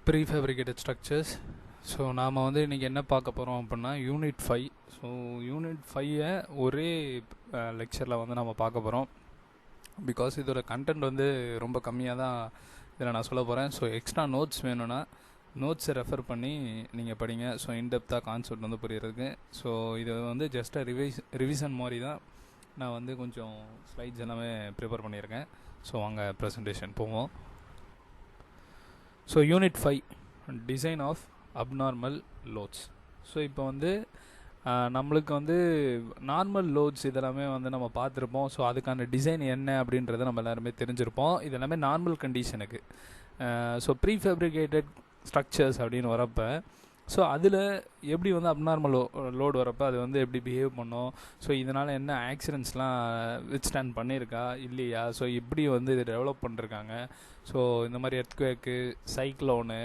ப்ரீஃபேப்ரிகேட்டட் structures. So நாம் வந்து இன்றைக்கி என்ன பார்க்க போகிறோம் அப்படின்னா யூனிட் 5. ஸோ யூனிட் 5 ஒரே லெக்சரில் வந்து நம்ம பார்க்க போகிறோம். பிகாஸ் இதோட கண்டென்ட் வந்து ரொம்ப கம்மியாக தான் இதில் நான் சொல்ல போகிறேன். ஸோ எக்ஸ்ட்ரா நோட்ஸ் வேணும்னா நோட்ஸை ரெஃபர் பண்ணி நீங்கள் படிங்க. ஸோ இன்டெப்த்தாக கான்செப்ட் வந்து புரியுறதுக்கு. ஸோ இது வந்து ஜஸ்ட்டாக ரிவிஷன் மாதிரி தான் நான் வந்து கொஞ்சம் ஸ்லைட்ஸ் எல்லாமே ப்ரிப்பேர் பண்ணியிருக்கேன். ஸோ வாங்க ப்ரெசன்டேஷன் போவோம். So unit 5 design of abnormal loads. So இப்போ வந்து நம்மளுக்கு வந்து நார்மல் லோட்ஸ் இதெல்லாமே வந்து நம்ம பார்த்துருப்போம். ஸோ அதுக்கான டிசைன் என்ன அப்படின்றத நம்ம எல்லாருமே தெரிஞ்சிருப்போம். இதெல்லாமே நார்மல் கண்டிஷனுக்கு. ஸோ ப்ரீஃபேப்ரிகேட்டட் ஸ்ட்ரக்சர்ஸ் அப்படின்னு வரப்போ ஸோ அதில் எப்படி வந்து அப்நார்மல் லோடு வரப்போ அது வந்து எப்படி பிஹேவ் பண்ணோம், ஸோ இதனால் என்ன ஆக்சிடென்ட்ஸ்லாம் வித்ஸ்டாண்ட் பண்ணியிருக்கா இல்லையா, ஸோ எப்படி வந்து இது டெவலப் பண்ணிருக்காங்க, ஸோ இந்த மாதிரி எர்த்குவேக்கு, சைக்ளோனு,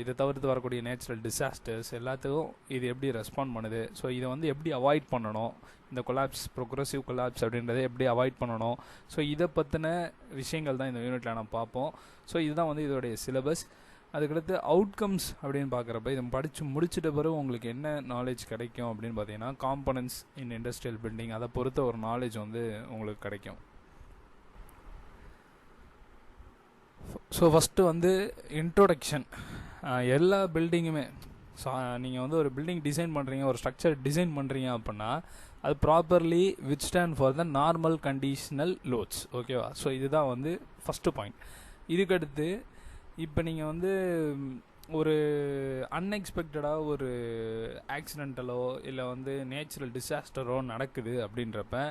இதை தவிர்த்து வரக்கூடிய நேச்சுரல் டிசாஸ்டர்ஸ் எல்லாத்துக்கும் இது எப்படி ரெஸ்பாண்ட் பண்ணுது, ஸோ இதை வந்து எப்படி அவாய்ட் பண்ணணும், இந்த கொலாப்ஸ் ப்ரோக்ரஸிவ் கொலாப்ஸ் அப்படின்றத எப்படி அவாய்ட் பண்ணணும், ஸோ இதை பற்றின விஷயங்கள் தான் இந்த யூனிட்டில் நம்ம பார்ப்போம். ஸோ இதுதான் வந்து இதோடைய சிலபஸ். அதுக்கடுத்து அவுட்கம்ஸ் அப்படின்னு பார்க்குறப்ப இதை படித்து முடிச்சிட்ட பிறகு உங்களுக்கு என்ன நாலேஜ் கிடைக்கும் அப்படின்னு பார்த்தீங்கன்னா காம்பனன்ட்ஸ் இன் இண்டஸ்ட்ரியல் பில்டிங், அதை பொறுத்த ஒரு நாலேஜ் வந்து உங்களுக்கு கிடைக்கும். ஸோ ஃபஸ்ட்டு வந்து இன்ட்ரோடக்ஷன். எல்லா பில்டிங்குமே நீங்கள் வந்து ஒரு பில்டிங் டிசைன் பண்ணுறீங்க, ஒரு ஸ்ட்ரக்சர் டிசைன் பண்ணுறீங்க அப்படின்னா அது properly withstand for the normal conditional loads. ஓகேவா? ஸோ இதுதான் வந்து ஃபஸ்ட்டு பாயிண்ட். இதுக்கடுத்து இப்போ நீங்கள் வந்து ஒரு அன்எக்ஸ்பெக்டடாக ஒரு ஆக்சிடென்டலோ இல்லை வந்து நேச்சுரல் டிசாஸ்டரோ நடக்குது அப்படின்றப்ப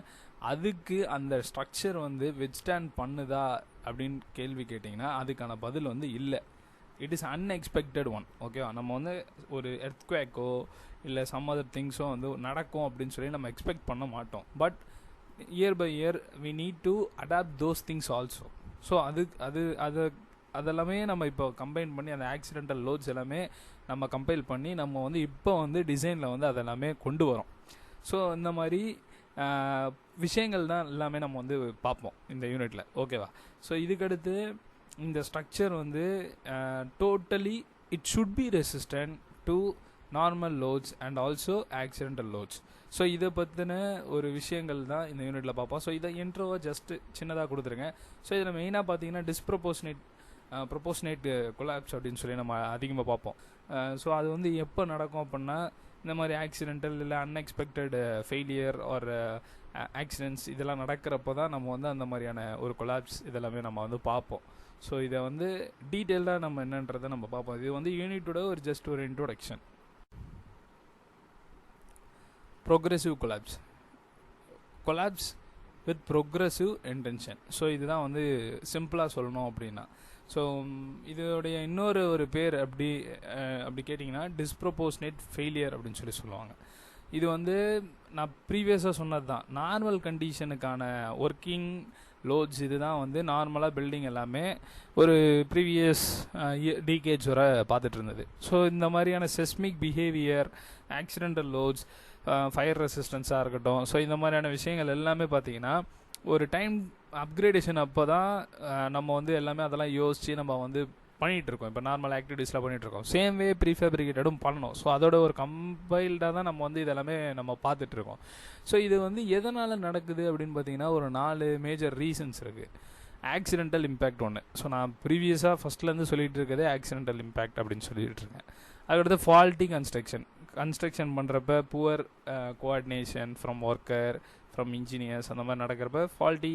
அதுக்கு அந்த ஸ்ட்ரக்சர் வந்து வித்ஸ்டாண்ட் பண்ணுதா அப்படின்னு கேள்வி கேட்டிங்கன்னா அதுக்கான பதில் வந்து இல்லை. It is unexpected one. ஓகேவா? நம்ம வந்து ஒரு எர்த்குவேக்கோ இல்லை சம் அதர் திங்ஸோ வந்து நடக்கும் அப்படின்னு சொல்லி நம்ம எக்ஸ்பெக்ட் பண்ண மாட்டோம். But year by year we need to adapt those things also. So அதெல்லாமே நம்ம இப்போ கம்பைன் பண்ணி அந்த ஆக்சிடென்டல் லோட்ஸ் எல்லாமே நம்ம கம்பைல் பண்ணி நம்ம வந்து இப்போ வந்து டிசைனில் வந்து அதெல்லாமே கொண்டு வரோம். ஸோ இந்த மாதிரி விஷயங்கள் தான் எல்லாமே நம்ம வந்து பார்ப்போம் இந்த யூனிட்டில். ஓகேவா? ஸோ இதுக்கடுத்து இந்த ஸ்ட்ரக்சர் வந்து totally it should be resistant to normal loads and also accidental loads. So இதை பற்றின ஒரு விஷயங்கள் தான் இந்த யூனிட்டில் பார்ப்போம். ஸோ இதை இன்ட்ரோவை ஜஸ்ட்டு சின்னதாக கொடுத்துருங்க. ஸோ இதில் மெயினாக பார்த்தீங்கன்னா ப்ரொபோஷனேட் கொலாப்ஸ் அப்படின்னு சொல்லி நம்ம அதிகமாக பார்ப்போம். ஸோ அது வந்து எப்போ நடக்கும் அப்படின்னா இந்த மாதிரி ஆக்சிடென்டல் இல்லை அன்எக்ஸ்பெக்டட் ஃபெயிலியர் ஒரு ஆக்சிடென்ட்ஸ் இதெல்லாம் நடக்கிறப்போ தான் நம்ம வந்து அந்த மாதிரியான ஒரு கொலாப்ஸ் இதெல்லாமே நம்ம வந்து பார்ப்போம். ஸோ இதை வந்து டீட்டெயிலாக நம்ம என்னன்றதை நம்ம பார்ப்போம். இது வந்து யூனிட்டோட ஒரு ஜஸ்ட் ஒரு introduction. Progressive collapse with progressive intention. So இதுதான் வந்து சிம்பிளாக சொல்லணும் அப்படின்னா. ஸோ இதோடைய இன்னொரு ஒரு பேர் அப்படி கேட்டிங்கன்னா டிஸ்ப்ரொபோர்ஷனேட் ஃபெயிலியர் அப்படின்னு சொல்லுவாங்க. இது வந்து நான் ப்ரீவியஸாக சொன்னது தான். நார்மல் கண்டிஷனுக்கான ஒர்க்கிங் லோட்ஸ் இதுதான் வந்து நார்மலாக பில்டிங் எல்லாமே ஒரு ப்ரீவியஸ் டீகேஜ் வரை பார்த்துட்டு இருந்தது. ஸோ இந்த மாதிரியான seismic behaviour, accidental loads, fire ரெசிஸ்டன்ஸாக இருக்கட்டும், ஸோ இந்த மாதிரியான விஷயங்கள் எல்லாமே பார்த்திங்கன்னா ஒரு டைம் அப்கிரேடேஷன் அப்போ தான் நம்ம வந்து எல்லாமே அதெல்லாம் யோசித்து நம்ம வந்து பண்ணிகிட்ருக்கோம். இப்போ நார்மல் ஆக்டிவிட்டீஸ்லாம் பண்ணிகிட்ருக்கோம். சேம் வே ப்ரீஃபேப்ரிகேட்டடும் பண்ணணும். ஸோ அதோட ஒரு கம்பைல்டாக தான் நம்ம வந்து இதெல்லாமே நம்ம பார்த்துட்ருக்கோம். ஸோ இது வந்து எதனால் நடக்குது அப்படின்னு பார்த்தீங்கன்னா ஒரு 4 மேஜர் ரீசன்ஸ் இருக்குது. ஆக்சிடென்டல் இம்பேக்ட் ஒன்று. ஸோ நான் ப்ரீவியஸாக ஃபஸ்ட்லேருந்து சொல்லிகிட்டு இருக்கிறதே ஆக்சிடென்டல் இம்பேக்ட் அப்படின்னு சொல்லிகிட்டு இருக்கேன். அதுக்கடுத்து ஃபால்ட்டி கன்ஸ்ட்ரக்ஷன் பண்ணுறப்ப poor coordination from worker, from engineers, அந்த மாதிரி நடக்கிறப்ப ஃபால்ட்டி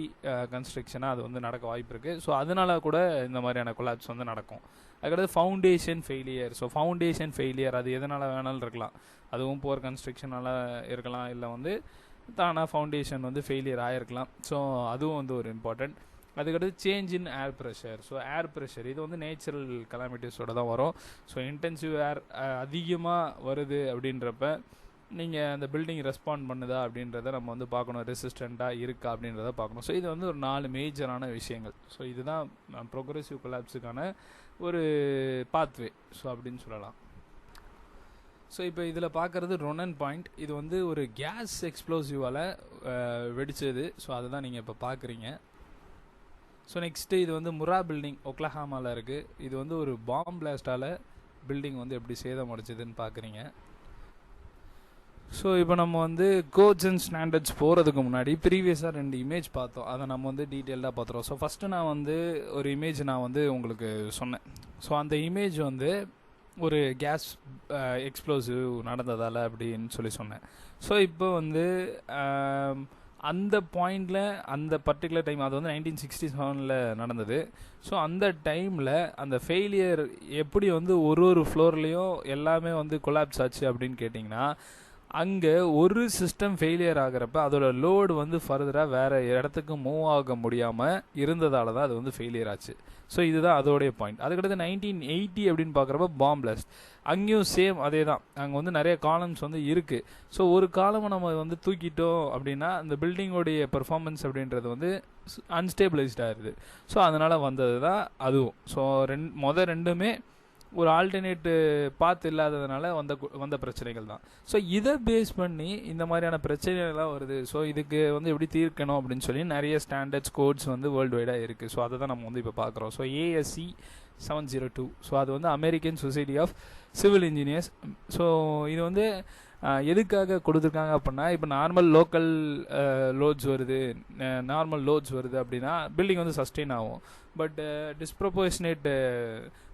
கன்ஸ்ட்ரக்ஷனாக அது வந்து நடக்க வாய்ப்பு இருக்குது. ஸோ அதனால கூட இந்த மாதிரியான கொலாப்ஸ் வந்து நடக்கும். அதுக்கடுத்து foundation failure. So foundation failure அது எதனால் வேணாலும் இருக்கலாம். அதுவும் புவர் கன்ஸ்ட்ரக்ஷனால் இருக்கலாம், இல்லை வந்து தானாக ஃபவுண்டேஷன் வந்து ஃபெயிலியர் ஆகிருக்கலாம். ஸோ அதுவும் வந்து ஒரு இம்பார்ட்டண்ட். அதுக்கடுத்து change in air pressure. So air pressure இது வந்து நேச்சுரல் கலாமிட்டிஸோட தான் வரும். ஸோ இன்டென்சிவ் ஏர் அதிகமாக வருது அப்படின்றப்ப நீங்கள் அந்த பில்டிங் ரெஸ்பாண்ட் பண்ணுதா அப்படின்றத நம்ம வந்து பார்க்கணும், ரெசிஸ்டண்ட்டாக இருக்கா அப்படின்றத பார்க்கணும். ஸோ இது வந்து ஒரு 4 மேஜரான விஷயங்கள். ஸோ இதுதான் ப்ரோக்ரெசிவ் கொலாப்ஸுக்கான ஒரு பாத்வே ஸோ அப்படின்னு சொல்லலாம். ஸோ இப்போ இதில் பார்க்குறது ரொனன் பாயிண்ட். இது வந்து ஒரு கேஸ் எக்ஸ்ப்ளோசிவால் வெடிச்சது. ஸோ அதை தான் நீங்கள் இப்போ பார்க்குறீங்க. ஸோ நெக்ஸ்ட்டு இது வந்து முரா பில்டிங் ஒக்லஹாமாவில் இருக்குது. இது வந்து ஒரு பாம் பிளாஸ்டால் பில்டிங் வந்து எப்படி சேதம் அடைச்சதுன்னு பார்க்குறீங்க. ஸோ இப்போ நம்ம வந்து கோட்ஸ் அண்ட் ஸ்டாண்டர்ட்ஸ் போகிறதுக்கு முன்னாடி ப்ரீவியஸாக 2 இமேஜ் பார்த்தோம். அதை நம்ம வந்து டீட்டெயில்டாக பார்த்துருவோம். ஸோ ஃபஸ்ட்டு நான் வந்து ஒரு இமேஜ் நான் வந்து உங்களுக்கு சொன்னேன். ஸோ அந்த இமேஜ் வந்து ஒரு கேஸ் எக்ஸ்ப்ளோசிவ் நடந்ததால் அப்படின்னு சொல்லி சொன்னேன். ஸோ இப்போ வந்து அந்த பாயிண்டில் அந்த பர்டிகுலர் டைம் அது வந்து 1967 நடந்தது. ஸோ அந்த டைமில் அந்த ஃபெயிலியர் எப்படி வந்து ஒரு ஃப்ளோர்லேயும் எல்லாமே வந்து கொலாப்ஸ் ஆச்சு அப்படின்னு கேட்டிங்கன்னா, அங்கே ஒரு சிஸ்டம் ஃபெயிலியர் ஆகிறப்ப அதோட லோடு வந்து ஃபர்தராக வேறு இடத்துக்கு மூவ் ஆக முடியாமல் இருந்ததால தான் அது வந்து ஃபெயிலியர் ஆச்சு. ஸோ இதுதான் அதோடைய பாயிண்ட். அதுக்கடுத்து 1980 அப்படின்னு பார்க்குறப்ப பாம் பிளாஸ்ட். அங்கேயும் சேம் அதே தான். அங்கே வந்து நிறைய காலம்ஸ் வந்து இருக்குது. ஸோ ஒரு காலமை நம்ம வந்து தூக்கிட்டோம் அப்படின்னா அந்த பில்டிங்கோடைய பெர்ஃபார்மன்ஸ் அப்படின்றது வந்து அன்ஸ்டேபிளைஸ்டாக இருக்குது. ஸோ அதனால் வந்தது தான் அதுவும். ஸோ ரெண்டுமே ஒரு ஆல்டர்னேட்டு பாத் இல்லாததுனால வந்த பிரச்சனைகள் தான். ஸோ இதை பேஸ் பண்ணி இந்த மாதிரியான பிரச்சனைகள்லாம் வருது. ஸோ இதுக்கு வந்து எப்படி தீர்க்கணும் அப்படின்னு சொல்லி நிறைய ஸ்டாண்டர்ட்ஸ் கோட்ஸ் வந்து வேர்ல்டு வைடாக இருக்குது. ஸோ அதை தான் நம்ம வந்து இப்போ பார்க்குறோம். So ASC 702. ஸோ அது வந்து American society of civil engineers. So இது வந்து எதுக்காக கொடுத்துருக்காங்க அப்படின்னா, இப்போ நார்மல் லோக்கல் லோட்ஸ் வருது அப்படின்னா பில்டிங் வந்து சஸ்டெயின் ஆகும். பட் டிஸ்ப்ரொபோர்ஷனேட்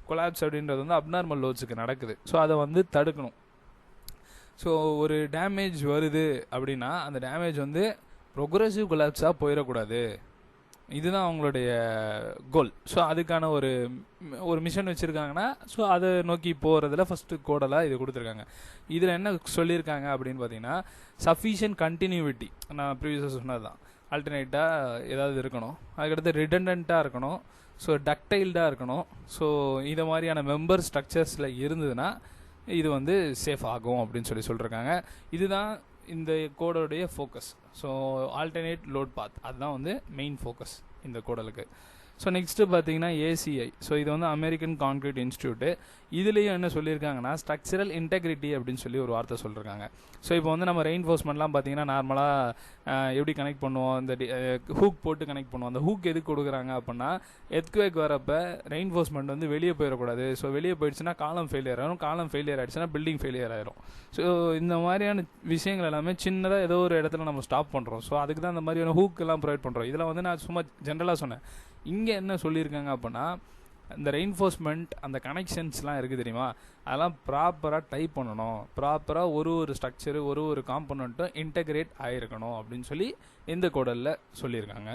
கொலாப்ஸ் அப்படின்றது வந்து அப்நார்மல் லோட்ஸுக்கு நடக்குது. ஸோ அதை வந்து தடுக்கணும். ஸோ ஒரு டேமேஜ் வருது அப்படின்னா அந்த டேமேஜ் வந்து ப்ரொக்ரெசிவ் கொலாப்ஸாக போயிடக்கூடாது. இதுதான் அவங்களுடைய கோல். ஸோ அதுக்கான ஒரு மிஷன் வச்சுருக்காங்கன்னா ஸோ அதை நோக்கி போகிறதுல ஃபஸ்ட்டு கோடலாக இது கொடுத்துருக்காங்க. இதில் என்ன சொல்லியிருக்காங்க அப்படின்னு பார்த்தீங்கன்னா, சஃபிஷியன்ட் கண்டினியூவிட்டி. நான் ப்ரீவியஸாக சொன்னது தான். ஆல்டர்னேட்டாக ஏதாவது இருக்கணும். அதுக்கடுத்து ரிடண்டண்ட்டாக இருக்கணும். ஸோ டக்டைல்டாக இருக்கணும். ஸோ இது மாதிரியான மெம்பர் ஸ்ட்ரக்சர்ஸில் இருந்ததுன்னா இது வந்து சேஃப் ஆகும் அப்படின்னு சொல்லியிருக்காங்க. இதுதான் இந்த கோடோடைய focus. So alternate load path அதுதான் வந்து மெயின் ஃபோக்கஸ் இந்த கோடலுக்கு. ஸோ நெக்ஸ்ட்டு பார்த்தீங்கன்னா ACI. ஸோ இது வந்து அமெரிக்கன் கான்க்ரீட் இன்ஸ்டியூட்டு. இதுலேயும் என்ன சொல்லியிருக்காங்கன்னா, ஸ்ட்ரக்சரல் இன்டெகிரிட்டி அப்படின்னு சொல்லி ஒரு வார்த்தை சொல்லியிருக்காங்க. ஸோ இப்போ வந்து நம்ம ரெயின்ஃபோர்ஸ்மெண்ட்லாம் பார்த்தீங்கன்னா நார்மலாக எப்படி கனெக்ட் பண்ணுவோம், இந்த ஹூக் போட்டு கனெக்ட் பண்ணுவோம். அந்த ஹூக் எதுக்கு கொடுக்குறாங்க அப்படின்னா, எர்த்குவேக் வரப்போ ரெயின்ஃபோர்ஸ்மெண்ட் வந்து வெளியே போயிடக்கூடாது. ஸோ வெளியே போயிடுச்சுன்னா காலம் ஃபெயிலியர் ஆகும். காலம் ஃபெயிலியர் ஆகிடுச்சுன்னா பில்டிங் ஃபெயிலியர் ஆகிடும். ஸோ இந்த மாதிரியான விஷயங்கள் எல்லாமே சின்னதாக ஏதோ ஒரு இடத்துல நம்ம ஸ்டாப் பண்ணுறோம். ஸோ அதுக்கு தான் இந்த மாதிரியான ஹூக் எல்லாம் ப்ரொவைட் பண்ணுறோம். இதெல்லாம் வந்து நான் சும்மா ஜென்ரலாக சொன்னேன். இங்கே என்ன சொல்லியிருக்காங்க அப்படின்னா, இந்த ரெயின்ஃபோர்ஸ்மெண்ட் அந்த கனெக்ஷன்ஸ்லாம் இருக்குது தெரியுமா, அதெல்லாம் ப்ராப்பராக டைப் பண்ணணும். ப்ராப்பராக ஒரு ஸ்ட்ரக்சரு ஒரு காம்பனண்ட்டும் இன்டெகிரேட் ஆகிருக்கணும் அப்படின்னு சொல்லி இந்த கோடலில் சொல்லியிருக்காங்க.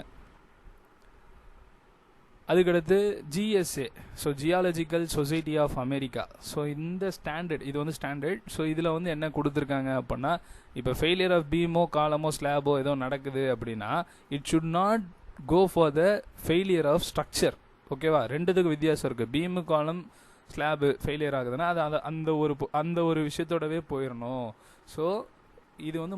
அதுக்கடுத்து GSA. So geological society of America. So இந்த ஸ்டாண்டர்ட் இது வந்து ஸ்டாண்டர்ட். ஸோ இதில் வந்து என்ன கொடுத்துருக்காங்க அப்படின்னா, இப்போ ஃபெயிலியர் ஆஃப் பீமோ காலமோ ஸ்லாபோ ஏதோ நடக்குது அப்படின்னா, it should not go for the failure of structure. ஓகேவா? ரெண்டுத்துக்கு வித்தியாசம் இருக்குது. பீமு காலம் ஸ்லாபு ஃபெயிலியர் ஆகுதுன்னா அது அந்த ஒரு விஷயத்தோடவே போயிடணும். ஸோ இது வந்து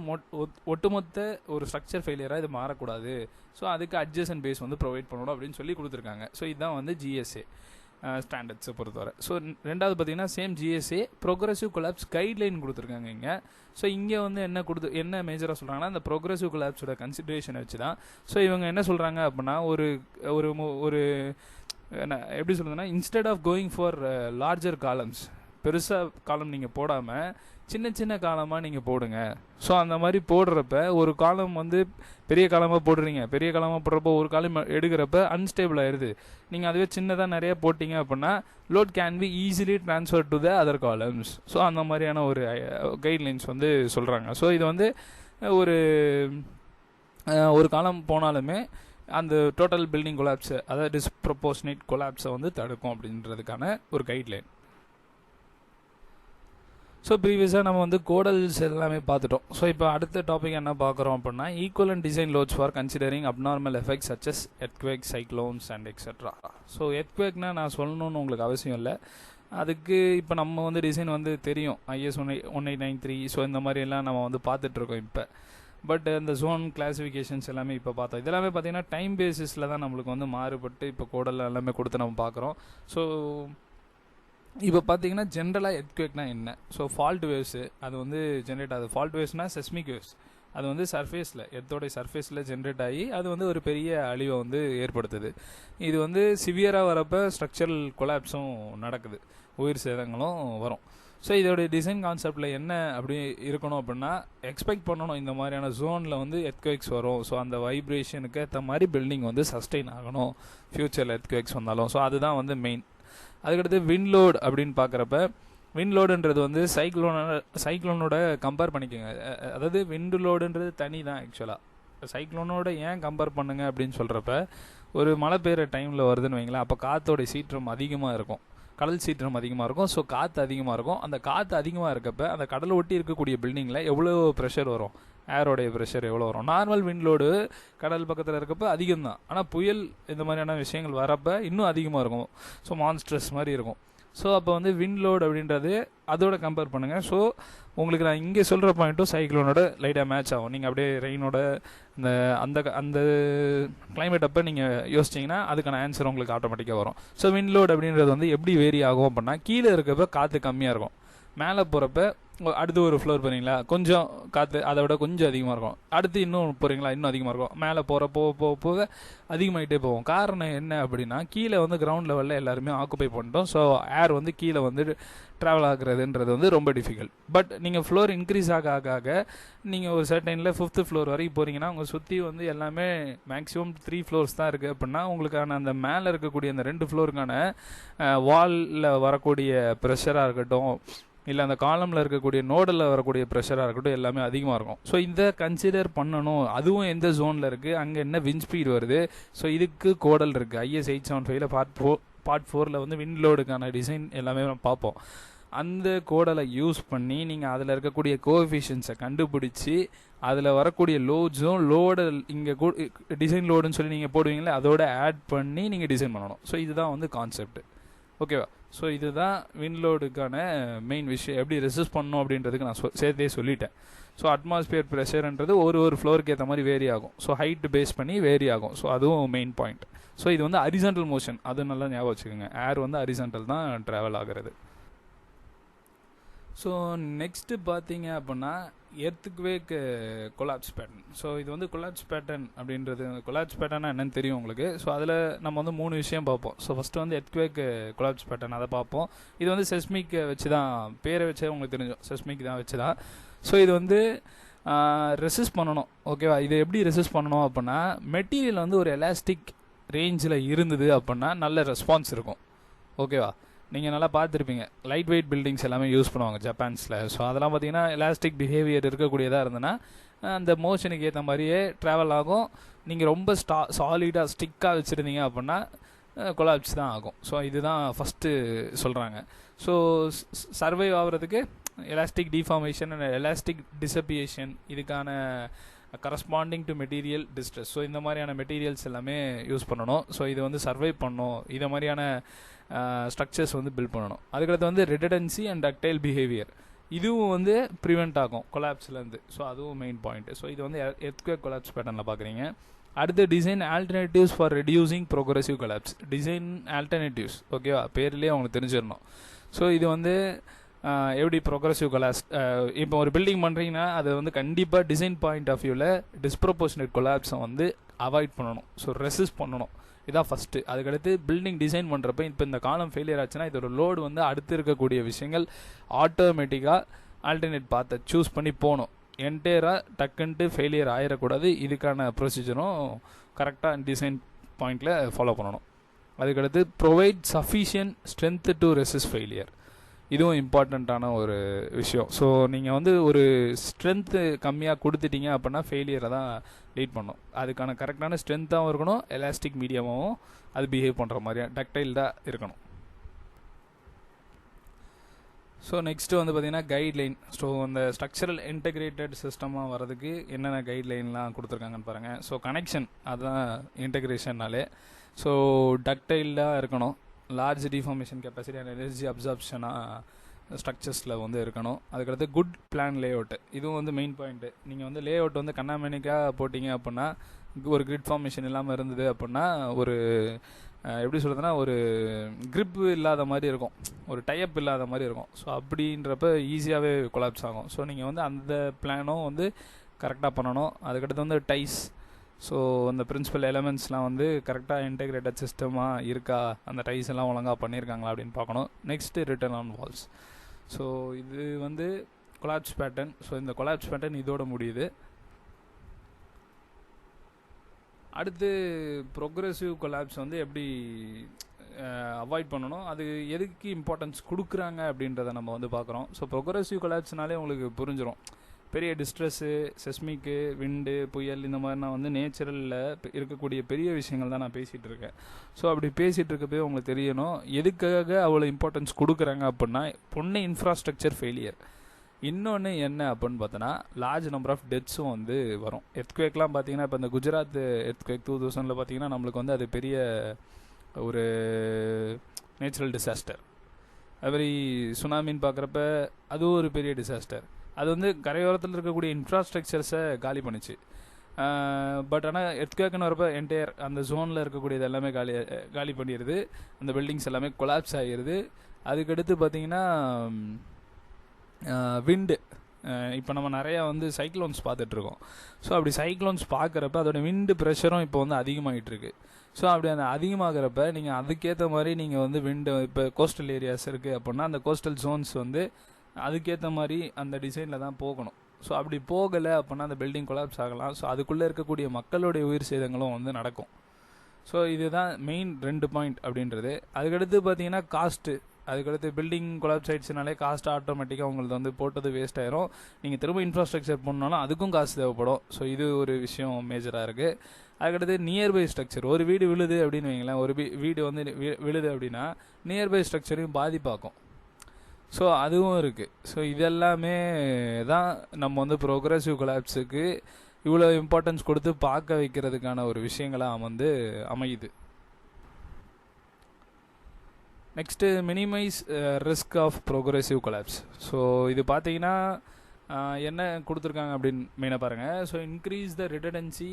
ஒட்டுமொத்த ஒரு ஸ்ட்ரக்சர் ஃபெயிலியராக இது மாறக்கூடாது. ஸோ அதுக்கு அட்ஜசன்ட் பேஸ் வந்து ப்ரொவைட் பண்ணணும் அப்படின்னு சொல்லி கொடுத்துருக்காங்க. ஸோ இதுதான் வந்து GSA ஸ்டாண்டர்ட்ஸை பொறுத்தவரை. ஸோ ரெண்டாவது பார்த்தீங்கன்னா same GSA progressive collapse guideline கொடுத்துருக்காங்க இங்கே. ஸோ இங்கே வந்து என்ன மேஜராக சொல்கிறாங்கன்னா, இந்த ப்ரோக்ரஸிவ் கொலாப்ஸோட கன்சிடரேஷனை வச்சு தான். ஸோ இவங்க என்ன சொல்கிறாங்க அப்படின்னா, ஒரு எப்படி சொல்கிறதுனா, instead of going for larger columns, பெருசாக காலம் நீங்கள் போடாமல் சின்ன காலமாக நீங்கள் போடுங்க. ஸோ அந்த மாதிரி போடுறப்ப ஒரு காலம் வந்து பெரிய காலமாக போடுறீங்க. பெரிய காலமாக போடுறப்போ ஒரு காலம் எடுக்கிறப்ப அன்ஸ்டேபிள் ஆயிடுது. நீங்கள் அதுவே சின்னதாக நிறைய போட்டிங்க அப்படின்னா load can be easily transfer to the other columns. So அந்த மாதிரியான ஒரு கைட்லைன்ஸ் வந்து சொல்கிறாங்க. ஸோ இது வந்து ஒரு காலம் போனாலுமே அந்த டோட்டல் பில்டிங் கொலாப்ஸை, அதாவது டிஸ்ப்ரொபோர்ஷனேட் கொலாப்ஸை வந்து தடுக்கும் அப்படின்றதுக்கான ஒரு கைட்லைன். ஸோ ப்ரீவியஸாக நம்ம வந்து கோடல்ஸ் எல்லாமே பார்த்துட்டோம். ஸோ இப்போ அடுத்த டாபிக் என்ன பார்க்குறோம் அப்படின்னா, equivalent design loads for considering abnormal effects such as earthquake, cyclones and etcetera. So எர்த்குவேக்னால் நான் சொல்லணும்னு உங்களுக்கு அவசியம் இல்லை. அதுக்கு இப்போ நம்ம வந்து டிசைன் வந்து தெரியும், IS 1893. ஸோ இந்த மாதிரி எல்லாம் நம்ம வந்து பார்த்துட்ருக்கோம் இப்போ. பட் இந்த ஜோன் கிளாஸிஃபிகேஷன்ஸ் எல்லாமே இப்போ பார்த்தோம். இதெல்லாமே பார்த்திங்கன்னா டைம் பேசிஸில் தான் நம்மளுக்கு வந்து மாறுபட்டு இப்போ கோடல் எல்லாமே கொடுத்து நம்ம பார்க்குறோம். ஸோ இப்போ பார்த்தீங்கன்னா ஜென்ரலாக எர்த்குவேக்னா என்ன? ஸோ ஃபால்ட் வேவ்ஸு அது வந்து ஜென்ரேட் ஆகுது. ஃபால்ட் வேவ்ஸ்னால் செஸ்மிக் வேவ்ஸ். அது வந்து சர்ஃபேஸில் எர்த்தோடைய சர்ஃபேஸில் ஜென்ரேட் ஆகி அது வந்து ஒரு பெரிய அழிவை வந்து ஏற்படுத்துது. இது வந்து சிவியராக வரப்போ ஸ்ட்ரக்சரல் கொலாப்ஸும் நடக்குது, உயிர் சேதங்களும் வரும். ஸோ இதோடைய டிசைன் கான்செப்டில் என்ன அப்படி இருக்கணும் அப்படின்னா, எக்ஸ்பெக்ட் பண்ணணும் இந்த மாதிரியான ஜோனில் வந்து எர்த்குவேக்ஸ் வரும். ஸோ அந்த வைப்ரேஷனுக்கு ஏற்ற மாதிரி பில்டிங் வந்து சஸ்டெயின் ஆகணும் ஃப்யூச்சரில் எர்த்குவேக்ஸ் வந்தாலும். ஸோ அதுதான் வந்து மெயின். அதுக்கடுத்து விண்ட் லோட் அப்படின்னு பார்க்குறப்ப, விண்ட் லோடுன்றது வந்து சைக்ளோனோட கம்பேர் பண்ணிக்கோங்க. அதாவது விண்ட் லோடுன்றது தனி தான் ஆக்சுவலாக. சைக்ளோனோட ஏன் கம்பேர் பண்ணுங்க அப்படின்னு சொல்கிறப்ப, ஒரு மழை பெய்கிற டைமில் வருதுன்னு வைங்களேன், அப்போ காற்றோடைய சீற்றம் அதிகமாக இருக்கும், கடல் சீற்றம் அதிகமாக இருக்கும். ஸோ காற்று அதிகமாக இருக்கும். அந்த காற்று அதிகமாக இருக்கப்போ அந்த கடலை ஒட்டி இருக்கக்கூடிய பில்டிங்கில் எவ்வளோ ப்ரெஷர் வரும், ஏரோடைய ப்ரெஷர் எவ்வளோ வரும். நார்மல் விண்ட்லோடு கடல் பக்கத்தில் இருக்கப்போ அதிகம் தான். ஆனால் புயல் இந்த மாதிரியான விஷயங்கள் வரப்போ இன்னும் அதிகமாக இருக்கும். ஸோ மான்ஸ்ட்ரஸ் மாதிரி இருக்கும். ஸோ அப்போ வந்து விண்ட் லோட் அப்படின்றது அதோட கம்பேர் பண்ணுங்கள். ஸோ உங்களுக்கு நான் இங்கே சொல்கிற பாயிண்ட்டும் சைக்ளோனோட லைட்டாக மேட்ச் ஆகும். நீங்கள் அப்படியே ரெயினோட அந்த அந்த அந்த கிளைமேட் அப்போ நீங்கள் யோசிச்சிங்கன்னா அதுக்கான ஆன்சர் உங்களுக்கு ஆட்டோமேட்டிக்காக வரும். ஸோ விண்ட் லோட் அப்படின்றது வந்து எப்படி வேரி ஆகும் அப்படின்னா, கீழே இருக்கப்போ காற்று கம்மியாக இருக்கும், மேலே போகிறப்ப அடுத்து ஒரு ஃப்ளோர் போகிறீங்களா கொஞ்சம் காற்று அதை விட கொஞ்சம் அதிகமாக இருக்கும், அடுத்து இன்னும் போகிறீங்களா இன்னும் அதிகமாக இருக்கும், மேலே போக அதிகமாகிட்டே போகும். காரணம் என்ன அப்படின்னா, கீழே வந்து கிரவுண்ட் லெவலில் எல்லாருமே ஆக்குப்பை பண்ணிட்டோம். ஸோ ஏர் வந்து கீழே வந்து ட்ராவல் ஆகுறதுன்றது வந்து ரொம்ப டிஃபிகல்ட். பட் நீங்கள் ஃப்ளோர் இன்க்ரீஸ் ஆக நீங்கள் ஒரு சர்டைனில் 5th ஃப்ளோர் வரைக்கும் போகிறீங்கன்னா உங்கள் சுற்றி வந்து எல்லாமே மேக்ஸிமம் 3 ஃப்ளோர்ஸ் தான் இருக்குது அப்படின்னா, உங்களுக்கான அந்த மேலே இருக்கக்கூடிய அந்த 2 ஃப்ளோருக்கான வாலில் வரக்கூடிய ப்ரெஷராக இருக்கட்டும், இல்லை அந்த காலமில் இருக்கக்கூடிய நோடில் வரக்கூடிய ப்ரெஷராக இருக்கட்டும், எல்லாமே அதிகமாக இருக்கும். ஸோ இதை கன்சிடர் பண்ணணும். அதுவும் எந்த ஜோனில் இருக்குது, அங்கே என்ன விண்ட் ஸ்பீட் வருது. ஸோ இதுக்கு கோடல் இருக்குது. IS 875 பார்ட் 4 வந்து விண்ட் லோடுக்கான டிசைன் எல்லாமே பார்ப்போம். அந்த கோடலை யூஸ் பண்ணி நீங்கள் அதில் இருக்கக்கூடிய கோஎஃபிஷியன்ஸை கண்டுபிடிச்சி அதில் வரக்கூடிய லோட்ஸும் லோடு இங்கே டிசைன் லோடுன்னு சொல்லி நீங்கள் போடுவீங்களே அதோட ஆட் பண்ணி நீங்கள் டிசைன் பண்ணணும். ஸோ இதுதான் வந்து கான்செப்ட். ஓகேவா? ஸோ இதுதான் விண்ட் லோடுக்கான மெயின் விஷயம். எப்படி ரெசிஸ்ட் பண்ணணும் அப்படின்றதுக்கு நான் சேர்த்தே சொல்லிட்டேன். ஸோ அட்மாஸ்பியர் ப்ரெஷர்ன்றது ஒரு ஃப்ளோருக்கு ஏற்ற மாதிரி வேரி ஆகும். ஸோ ஹைட் பேஸ் பண்ணி வேரி ஆகும். ஸோ அதுவும் மெயின் பாயிண்ட். ஸோ இது வந்து ஹரிசாண்டல் மோஷன், அது நல்லா ஞாபகம் வச்சுக்கோங்க. ஏர் வந்து ஹரிசாண்டல் தான் ட்ராவல் ஆகிறது. ஸோ நெக்ஸ்ட்டு பார்த்தீங்க அப்படின்னா எர்த்குவேக் கொலாப்ஸ் பேட்டர்ன். ஸோ இது வந்து கொலாப்ஸ் பேட்டர்ன் அப்படின்றது, கொலாப்ஸ் பேட்டர்னா என்னன்னு தெரியும் உங்களுக்கு. ஸோ அதில் நம்ம வந்து 3 விஷயம் பார்ப்போம். ஸோ ஃபஸ்ட்டு வந்து எர்த்குவேக் கொலாப்ஸ் பேட்டர்ன் அதை பார்ப்போம். இது வந்து செஸ்மிக் வச்சு தான், பேரை வச்சே உங்களுக்கு தெரிஞ்சோம், செஸ்மிக் தான் வச்சு தான். ஸோ இது வந்து ரெசிஸ்ட் பண்ணணும். ஓகேவா? இது எப்படி ரெசிஸ்ட் பண்ணணும் அப்படின்னா, மெட்டீரியல் வந்து ஒரு எலாஸ்டிக் ரேஞ்சில் இருந்தது அப்படின்னா நல்ல ரெஸ்பான்ஸ் இருக்கும். ஓகேவா? நீங்கள் நல்லா பார்த்துருப்பீங்க, லைட் வெயிட் பில்டிங்ஸ் எல்லாமே யூஸ் பண்ணுவாங்க ஜப்பான்ஸில். ஸோ அதெல்லாம் பார்த்தீங்கன்னா எலாஸ்டிக் பிஹேவியர் இருக்கக்கூடியதாக இருந்ததுன்னா அந்த மோஷனுக்கு ஏற்ற மாதிரியே ட்ராவல் ஆகும். நீங்கள் ரொம்ப சாலிடாக ஸ்டிக்காக வச்சுருந்தீங்க அப்படின்னா கொலாப்ஸ் தான் ஆகும். ஸோ இதுதான் ஃபஸ்ட்டு சொல்கிறாங்க. ஸோ சர்வைவ் ஆகிறதுக்கு எலாஸ்டிக் டிஃபார்மேஷன் அண்ட் எலாஸ்டிக் டிசப்பியேஷன், இதுக்கான corresponding to material distress. So இந்த மாதிரியான மெட்டீரியல்ஸ் எல்லாமே யூஸ் பண்ணணும். ஸோ இது வந்து சர்வை பண்ணணும், இதை மாதிரியான ஸ்ட்ரக்சர்ஸ் வந்து பில்ட் பண்ணணும். அதுக்கடுத்து வந்து ரிடண்டன்சி அண்ட் டக்டைல் பிஹேவியர், இதுவும் வந்து ப்ரிவெண்ட் ஆகும் கொலாப்ஸ்லேருந்து. ஸோ அதுவும் மெயின் பாயிண்ட். ஸோ இது வந்து எர்த்குவேக் கொலாப்ஸ் பேட்டர்னில் பார்க்குறீங்க. அடுத்து design alternatives for reducing progressive collapse. Design alternatives, ஓகேவா? பேர்லேயே அவங்களுக்கு தெரிஞ்சிடணும். ஸோ இது வந்து எப்படி ப்ரோக்ரெசிவ் கொலாப்ஸ், இப்போ ஒரு பில்டிங் பண்ணுறீங்கன்னா அது வந்து கண்டிப்பாக டிசைன் பாயிண்ட் ஆஃப் வியூவில் டிஸ்ப்ரொபோர்ஷனேட் கொலாப்ஸை வந்து அவாய்ட் பண்ணணும். ஸோ ரெசிஸ்ட் பண்ணணும், இதான் ஃபஸ்ட்டு. அதுக்கடுத்து பில்டிங் டிசைன் பண்ணுறப்ப இப்போ இந்த காலம் ஃபெயிலியர் ஆச்சுன்னா இதோட லோடு வந்து அடுத்து இருக்கக்கூடிய விஷயங்கள் ஆட்டோமேட்டிக்காக ஆல்டர்னேட் பாத்தை சூஸ் பண்ணி போகணும். என்டையராக டக்குன்ட்டு ஃபெயிலியர் ஆகிடக்கூடாது. இதுக்கான ப்ரொசீஜரும் கரெக்டாக டிசைன் பாயிண்டில் ஃபாலோ பண்ணணும். அதுக்கடுத்து provide sufficient strength to resist failure, இதுவும் இம்பார்ட்டண்ட்டான ஒரு விஷயம். ஸோ நீங்கள் வந்து ஒரு ஸ்ட்ரென்த்து கம்மியாக கொடுத்துட்டீங்க அப்படின்னா ஃபெயிலியரை தான் லீட் பண்ணும். அதுக்கான கரெக்டான ஸ்ட்ரென்த்தாகவும் இருக்கணும், எலாஸ்டிக் மீடியமாகவும் அது பிஹேவ் பண்ணுற மாதிரியாக டக்டைல்டாக இருக்கணும். ஸோ நெக்ஸ்ட்டு வந்து பார்த்திங்கன்னா கைட்லைன். ஸோ அந்த ஸ்ட்ரக்சரல் இன்டெகிரேட்டட் சிஸ்டமாக வரதுக்கு என்னென்ன கைட்லைன்லாம் கொடுத்துருக்காங்கன்னு பாருங்கள். ஸோ கனெக்ஷன், அதுதான் இன்டெகிரேஷன்னாலே. ஸோ டக்டைல்டாக இருக்கணும், large deformation capacity and energy அப்சார்ப்ஷனாக ஸ்ட்ரக்சர்ஸில் வந்து இருக்கணும். அதுக்கடுத்து குட் பிளான் லே அவுட்டு, இதுவும் வந்து மெயின் பாயிண்ட்டு. நீங்கள் வந்து லே அவுட் வந்து கண்ணாமணிக்காக போட்டிங்க அப்படின்னா, ஒரு கிரிட் ஃபார்மேஷன் இல்லாமல் இருந்தது அப்படின்னா ஒரு எப்படி சொல்கிறதுனா ஒரு கிரிப் இல்லாத மாதிரி இருக்கும், ஒரு டைப் இல்லாத மாதிரி இருக்கும். ஸோ அப்படின்றப்ப ஈஸியாகவே கொலாப்ஸ் ஆகும். ஸோ நீங்கள் வந்து அந்த பிளானும் வந்து கரெக்டாக பண்ணணும். அதுக்கடுத்து வந்து டைஸ். ஸோ அந்த பிரின்சிபல் எலமெண்ட்ஸ்லாம் வந்து கரெக்டாக இன்டெகிரேட்டட் சிஸ்டமாக இருக்கா, அந்த டைஸ் எல்லாம் ஒழுங்காக பண்ணியிருக்காங்களா அப்படின்னு பார்க்கணும். Next return on walls. So இது வந்து கொலாப்ஸ் பேட்டர்ன். ஸோ இந்த கொலாப்ஸ் பேட்டர்ன் இதோட முடியுது. அடுத்து ப்ரொக்ரெசிவ் கொலாப்ஸ் வந்து எப்படி அவாய்ட் பண்ணணும், அது எதுக்கு இம்பார்ட்டன்ஸ் கொடுக்குறாங்க அப்படின்றத நம்ம வந்து பார்க்குறோம். ஸோ ப்ரொக்ரெசிவ் கொலாப்ஸ்னாலே உங்களுக்கு புரிஞ்சிடும். பெரிய டிஸ்ட்ரெஸ்ஸு, செஸ்மிக்கு, விண்டு, புயல், இந்த மாதிரி நான் வந்து நேச்சுரலில் இருக்கக்கூடிய பெரிய விஷயங்கள் தான் நான் பேசிகிட்டு இருக்கேன். ஸோ அப்படி பேசிகிட்டு இருக்கப்போ உங்களுக்கு தெரியணும் எதுக்காக அவ்வளோ இம்பார்ட்டன்ஸ் கொடுக்குறாங்க அப்படின்னா, ஒன்று இன்ஃப்ராஸ்ட்ரக்சர் ஃபெயிலியர், இன்னொன்று என்ன அப்படின்னு பார்த்தோன்னா லார்ஜ் நம்பர் ஆஃப் டெத்ஸும் வந்து வரும். எர்த்குவேக்லாம் பார்த்தீங்கன்னா இப்போ இந்த குஜராத் எர்த்குவேக் 2000 பார்த்தீங்கன்னா நம்மளுக்கு வந்து அது பெரிய ஒரு நேச்சுரல் டிசாஸ்டர். அதுமாதிரி சுனாமின்னு பார்க்குறப்ப அதுவும் ஒரு பெரிய டிசாஸ்டர். அது வந்து கரையோரத்தில் இருக்கக்கூடிய இன்ஃப்ராஸ்ட்ரக்சர்ஸை காலி பண்ணிச்சு. பட் ஆனால் எர்த்குவேக்னு வரப்போ என்டையர் அந்த ஜோனில் இருக்கக்கூடியது எல்லாமே காலி பண்ணிடுது. அந்த பில்டிங்ஸ் எல்லாமே கொலாப்ஸ் ஆகிடுது. அதுக்கடுத்து பார்த்திங்கன்னா விண்டு. இப்போ நம்ம நிறையா வந்து சைக்ளோன்ஸ் பார்த்துட்ருக்கோம். ஸோ அப்படி சைக்ளோன்ஸ் பார்க்குறப்ப அதோடய விண்டு ப்ரெஷரும் இப்போ வந்து அதிகமாகிட்டு இருக்கு. ஸோ அப்படி அந்த அதிகமாகிறப்ப நீங்கள் அதுக்கேற்ற மாதிரி நீங்கள் வந்து விண்டு, இப்போ கோஸ்டல் ஏரியாஸ் இருக்குது அப்படின்னா அந்த கோஸ்டல் ஜோன்ஸ் வந்து அதுக்கேற்ற மாதிரி அந்த டிசைனில் தான் போகணும். ஸோ அப்படி போகலை அப்படின்னா அந்த பில்டிங் கொலாப்ஸ் ஆகலாம். ஸோ அதுக்குள்ளே இருக்கக்கூடிய மக்களுடைய உயிர் சேதங்களும் வந்து நடக்கும். ஸோ இதுதான் மெயின் 2 பாயிண்ட் அப்படின்றது. அதுக்கடுத்து பார்த்தீங்கன்னா காஸ்ட்டு. அதுக்கடுத்து பில்டிங் கொலாப்ஸ் ஆயிடுச்சுனாலே காஸ்ட் ஆட்டோமேட்டிக்காக உங்களுக்கு வந்து போட்டது வேஸ்ட் ஆயிரும். நீங்கள் திரும்ப இன்ஃப்ராஸ்ட்ரக்சர் பண்ணாலும் அதுக்கும் காசு தேவைப்படும். ஸோ இது ஒரு விஷயம் மேஜராக இருக்குது. அதுக்கடுத்து நியர்பை ஸ்ட்ரக்சர். ஒரு வீடு விழுது அப்படின்னு வைங்களேன், ஒரு வீடு வந்து விழுது அப்படின்னா நியர்பை ஸ்ட்ரக்சரையும் பாதிப்பாக்கும். ஸோ அதுவும் இருக்குது. ஸோ இதெல்லாமே தான் நம்ம வந்து ப்ரோக்ரெசிவ் கொலாப்ஸுக்கு இவ்வளோ இம்பார்ட்டன்ஸ் கொடுத்து பார்க்க வைக்கிறதுக்கான ஒரு விஷயங்களாக வந்து அமையுது. Next minimise risk of progressive collapse. So இது பார்த்தீங்கன்னா என்ன கொடுத்துருக்காங்க அப்படின்னு மெயினாக பாருங்கள். So increase the redundancy,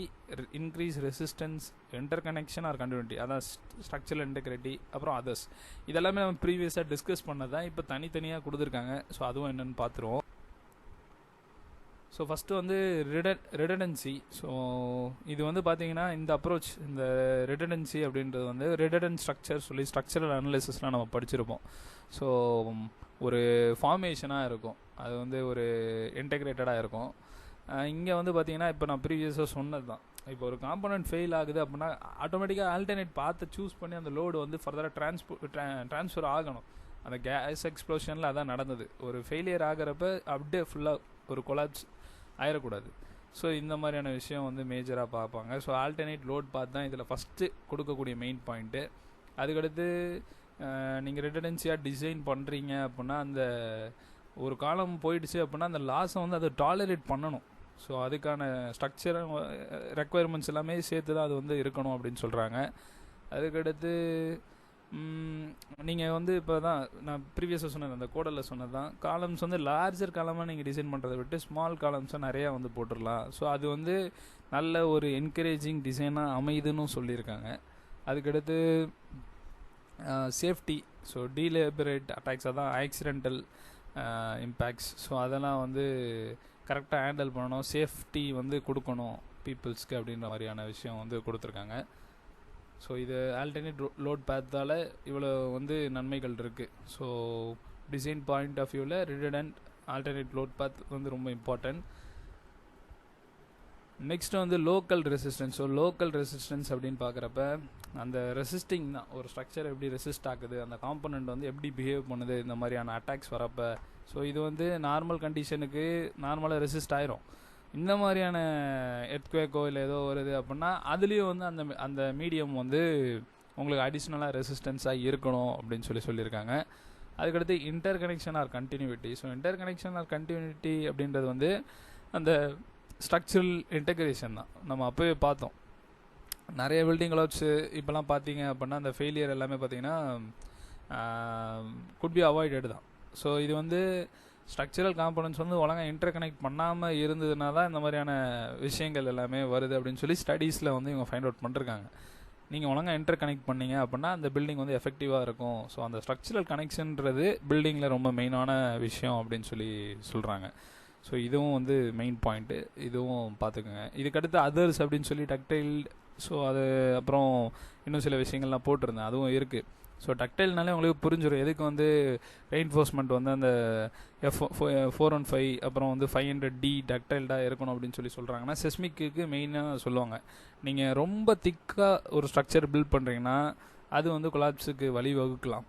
increase resistance, interconnection or continuity, அதான் ஸ்ட்ரக்சரல் இன்டெகிரிட்டி, அப்புறம் அதர்ஸ். இதெல்லாமே நம்ம ப்ரீவியஸாக டிஸ்கஸ் பண்ணது தான், இப்போ தனித்தனியாக கொடுத்துருக்காங்க. ஸோ அதுவும் என்னென்னு பார்த்துருவோம். ஸோ ஃபஸ்ட்டு வந்து ரிடண்டன்சி. ஸோ இது வந்து பார்த்தீங்கன்னா இந்த அப்ரோச், இந்த ரிடண்டன்சி அப்படின்றது வந்து ரிடண்டன்ட் ஸ்ட்ரக்சர் சொல்லி ஸ்ட்ரக்சரல் அனாலிசிஸ்லாம் நம்ம படிச்சிருப்போம். ஸோ ஒரு ஃபார்மேஷனாக இருக்கும், அது வந்து ஒரு இன்டெகிரேட்டடாக இருக்கும். இங்கே வந்து பார்த்தீங்கன்னா இப்போ நான் ப்ரீவியஸாக சொன்னது தான், இப்போ ஒரு காம்பனண்ட் ஃபெயில் ஆகுது அப்படின்னா ஆட்டோமேட்டிக்காக ஆல்டர்னேட் பார்த்து சூஸ் பண்ணி அந்த லோடு வந்து ஃபர்தராக ட்ரான்ஸ்ஃபர் ஆகணும். அந்த கேஸ் எக்ஸ்ப்ளோஷனில் அதான் நடந்தது. ஒரு ஃபெயிலியர் ஆகிறப்ப அப்படியே ஃபுல்லாக ஒரு கொலாப்ஸ் ஆயிடக்கூடாது. ஸோ இந்த மாதிரியான விஷயம் வந்து மேஜராக பார்ப்பாங்க. ஸோ ஆல்டர்னேட் லோட் பார்த்து தான் இதில் ஃபஸ்ட்டு கொடுக்கக்கூடிய மெயின் பாயிண்ட்டு. அதுக்கடுத்து நீங்கள் ரிடண்டன்சியாக டிசைன் பண்ணுறீங்க அப்படின்னா அந்த ஒரு காலம் போயிடுச்சு அப்படின்னா அந்த லாஸை வந்து அதை டாலரேட் பண்ணணும். ஸோ அதுக்கான ஸ்ட்ரக்சர் ரெக்குயர்மெண்ட்ஸ் எல்லாமே சேர்த்து தான் அது வந்து இருக்கணும் அப்படின்னு சொல்கிறாங்க. அதுக்கடுத்து நீங்கள் வந்து இப்போ தான் நான் ப்ரீவியஸாக சொன்னது, அந்த கோடலில் சொன்னது தான், காலம்ஸ் வந்து லார்ஜர் காலமாக நீங்கள் டிசைன் பண்ணுறதை விட்டு ஸ்மால் காலம்ஸாக நிறையா வந்து போட்டுடலாம். ஸோ அது வந்து நல்ல ஒரு என்கரேஜிங் டிசைனாக அமையுதுன்னு சொல்லியிருக்காங்க. அதுக்கடுத்து சேஃப்டி. ஸோ டீலேபரேட் அட்டாக்ஸ், அதான் ஆக்சிடென்டல் இம்பேக்ட்ஸ். ஸோ அதெல்லாம் வந்து கரெக்டாக ஹேண்டில் பண்ணணும், சேஃப்டி வந்து கொடுக்கணும் பீப்புள்ஸ்க்கு அப்படின்ற மாதிரியான விஷயம் வந்து கொடுத்துருக்காங்க. ஸோ இது ஆல்டர்னேட் லோட் பேத்தால் இவ்வளோ வந்து நன்மைகள் இருக்குது. ஸோ டிசைன் பாயிண்ட் ஆஃப் வியூவில் ரிடண்டன்ட் ஆல்டர்னேட் லோட் பேத் வந்து ரொம்ப இம்பார்ட்டன்ட். நெக்ஸ்ட்டு வந்து local resistance. So local resistance அப்படின்னு பார்க்குறப்ப அந்த ரெசிஸ்டிங் தான், ஒரு ஸ்ட்ரக்சர் எப்படி ரெசிஸ்ட் ஆகுது, அந்த காம்பனண்ட் வந்து எப்படி பிஹேவ் பண்ணுது இந்த மாதிரியான அட்டாக்ஸ் வரப்போ. ஸோ இது வந்து நார்மல் கண்டிஷனுக்கு நார்மலாக ரெசிஸ்ட் ஆயிரும். இந்த மாதிரியான எர்த்குவேக்கோ இல்லை ஏதோ வருது அப்படின்னா அதுலேயும் வந்து அந்த மீடியம் வந்து உங்களுக்கு அடிஷ்னலாக ரெசிஸ்டன்ஸாக இருக்கணும் அப்படின்னு சொல்லியிருக்காங்க. அதுக்கடுத்து interconnection or continuity. So interconnection or continuity அப்படின்றது வந்து அந்த ஸ்ட்ரக்சரல் இன்டெகிரேஷன் தான். நம்ம அப்போவே பார்த்தோம் நிறைய பில்டிங் கொலாப்ஸ் இப்போலாம் பார்த்தீங்க அப்படின்னா அந்த ஃபெயிலியர் எல்லாமே பார்த்தீங்கன்னா குட் பி அவாய்டட் தான். ஸோ இது வந்து ஸ்ட்ரக்சரல் காம்பனன்ட்ஸ் வந்து ஒழுங்காக இன்டர் கனெக்ட் பண்ணாமல் இருந்ததுனால தான் இந்த மாதிரியான விஷயங்கள் எல்லாமே வருது அப்படின்னு சொல்லி ஸ்டடீஸில் வந்து இவங்க ஃபைண்ட் அவுட் பண்ணிருக்காங்க. நீங்கள் ஒழுங்காக இன்டர் கனெக்ட் பண்ணீங்க அப்படின்னா அந்த பில்டிங் வந்து எஃபெக்டிவாக இருக்கும். ஸோ அந்த ஸ்ட்ரக்சரல் கனெக்ஷன்றது பில்டிங்கில் ரொம்ப மெயினான விஷயம் அப்படின்னு சொல்கிறாங்க. ஸோ இதுவும் வந்து மெயின் பாயிண்ட்டு, இதுவும் பார்த்துக்கோங்க. இதுக்கடுத்து அதர்ஸ் அப்படின்னு சொல்லி டக்டைல், ஸோ அது அப்புறம் இன்னும் சில விஷயங்கள்லாம் போட்டிருந்தேன், அதுவும் இருக்குது. ஸோ டக்டைல்னாலே உங்களுக்கு புரிஞ்சிடும் எதுக்கு வந்து ரெயின்ஃபோர்ஸ்மெண்ட் வந்து அந்த F415 அப்புறம் வந்து 500D டக்டைல்டாக இருக்கணும் அப்படின்னு சொல்லி சொல்கிறாங்கன்னா, செஸ்மிக்கு மெயினாக சொல்லுவாங்க. நீங்கள் ரொம்ப திக்காக ஒரு ஸ்ட்ரக்சர் பில்ட் பண்ணுறீங்கன்னா அது வந்து கொலாப்ஸுக்கு வழி வகுக்கலாம்.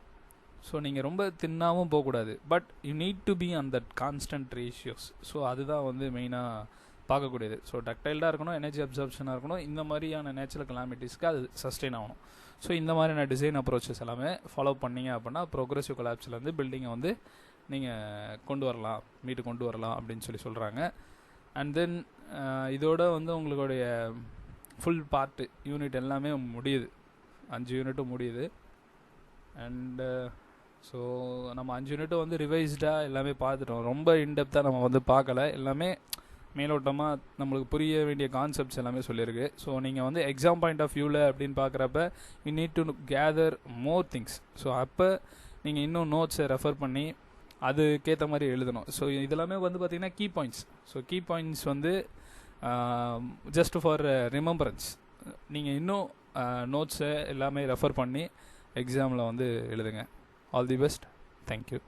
ஸோ நீங்கள் ரொம்ப தின்னாகவும் போகக்கூடாது, but you need to be on that constant ratios. So அதுதான் வந்து மெயினாக பார்க்கக்கூடியது. ஸோ டக்டைல்டாக இருக்கணும், எனர்ஜி அப்சர்ப்ஷனாக இருக்கணும், இந்த மாதிரியான நேச்சுரல் கலாமிட்டிஸ்க்கு அது சஸ்டெயின் ஆகணும். ஸோ இந்த மாதிரியான டிசைன் அப்ரோச்சஸ் எல்லாமே ஃபாலோ பண்ணிங்க அப்படின்னா ப்ரோக்ரெசிவ் கொலாப்ஸில் வந்து பில்டிங்கை வந்து நீங்கள் கொண்டு வரலாம் அப்படின்னு சொல்லி சொல்கிறாங்க. அண்ட் தென் இதோட வந்து உங்களுடைய ஃபுல் பார்ட்டு யூனிட் எல்லாமே முடியுது, 5 யூனிட்டும் முடியுது. அண்டு ஸோ நம்ம 5 யூனிட்டும் வந்து ரிவைஸ்டாக எல்லாமே பார்த்துட்டோம். ரொம்ப இன்டெப்த்தாக நம்ம வந்து பார்க்கல, எல்லாமே மேலோட்டமாக நம்மளுக்கு புரிய வேண்டிய கான்செப்ட்ஸ் எல்லாமே சொல்லியிருக்கு. ஸோ நீங்கள் வந்து எக்ஸாம் பாயிண்ட் ஆஃப் வியூவில் அப்படின்னு பார்க்குறப்ப you need to gather more things. So அப்போ நீங்கள் இன்னும் நோட்ஸை ரெஃபர் பண்ணி அதுக்கேற்ற மாதிரி எழுதணும். ஸோ இதெல்லாமே வந்து பார்த்திங்கன்னா key points. So key points வந்து ஜஸ்ட் ஃபார் ரிமெம்பரன்ஸ். நீங்கள் இன்னும் நோட்ஸை எல்லாமே ரெஃபர் பண்ணி எக்ஸாமில் வந்து எழுதுங்க. All the best. தேங்க்யூ.